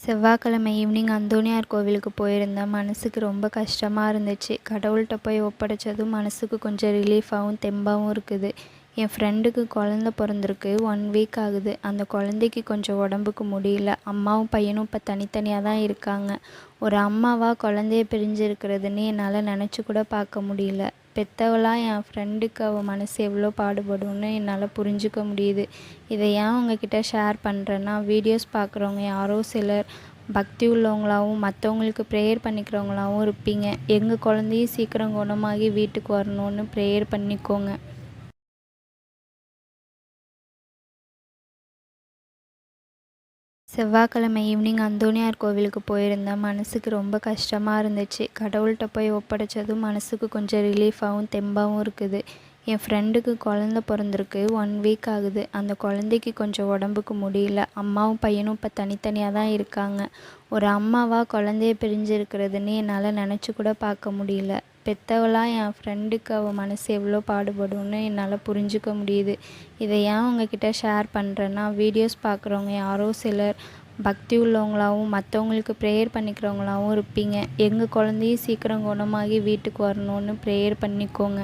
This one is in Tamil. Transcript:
செவ்வாய்க்கிழமை ஈவினிங் அந்தோணியார் கோவிலுக்கு போயிருந்தேன். மனசுக்கு ரொம்ப கஷ்டமாக இருந்துச்சு. கடவுள்கிட்ட போய் ஒப்படைச்சதும் மனசுக்கு கொஞ்சம் ரிலீஃபாகவும் தெம்பாகவும் இருக்குது. என் ஃப்ரெண்டுக்கு குழந்த பிறந்திருக்கு. 1 வீக் ஆகுது. அந்த குழந்தைக்கு கொஞ்சம் உடம்புக்கு முடியல. அம்மாவும் பையனும் இப்போ தனித்தனியாக தான் இருக்காங்க. ஒரு அம்மாவாக குழந்தைய பிரிஞ்சு இருக்கிறதுன்னு என்னால் நினச்சி கூட பார்க்க முடியல. பெத்தவளாக என் ஃப்ரெண்டுக்கு அவள் மனசு எவ்வளோ பாடுபடும்னு என்னால் புரிஞ்சுக்க முடியுது. இதை ஏன் உங்ககிட்ட ஷேர் பண்ணுறேன்னா, வீடியோஸ் பார்க்குறவங்க யாரோ சிலர் பக்தி உள்ளவங்களாகவும் மற்றவங்களுக்கு ப்ரேயர் பண்ணிக்கிறவங்களாகவும் இருப்பீங்க. எங்கள் குழந்தையும் சீக்கிரம் குணமாகி வீட்டுக்கு வரணும்னு ப்ரேயர் பண்ணிக்கோங்க. செவ்வாய்க்கிழமை ஈவினிங் அந்தோணியார் கோவிலுக்கு போயிருந்தேன். மனசுக்கு ரொம்ப கஷ்டமாக இருந்துச்சு. கடவுள்கிட்ட போய் ஒப்படைச்சதும் மனசுக்கு கொஞ்சம் ரிலீஃபாகவும் தெம்பாகவும் இருக்குது. என் ஃப்ரெண்டுக்கு குழந்த பிறந்திருக்கு. 1 வீக் ஆகுது. அந்த குழந்தைக்கு கொஞ்சம் உடம்புக்கு முடியல. அம்மாவும் பையனும் இப்போ தனித்தனியாக தான் இருக்காங்க. ஒரு அம்மாவாக குழந்தைய பிரிஞ்சு இருக்கிறதுன்னு என்னால் நினச்சி கூட பார்க்க முடியல. பெத்தவளாக என் ஃப்ரெண்டுக்கு அவள் மனசு எவ்வளோ பாடுபடும்னு என்னால் புரிஞ்சுக்க முடியுது. இதை ஏன் உங்ககிட்ட ஷேர் பண்ணுறேன்னா, வீடியோஸ் பார்க்குறவங்க யாரோ சிலர் பக்தி உள்ளவங்களாகவும் மற்றவங்களுக்கு ப்ரேயர் பண்ணிக்கிறவங்களாகவும் இருப்பீங்க. எங்கள் குழந்தையும் சீக்கிரம் குணமாகி வீட்டுக்கு வரணும்னு ப்ரேயர் பண்ணிக்கோங்க.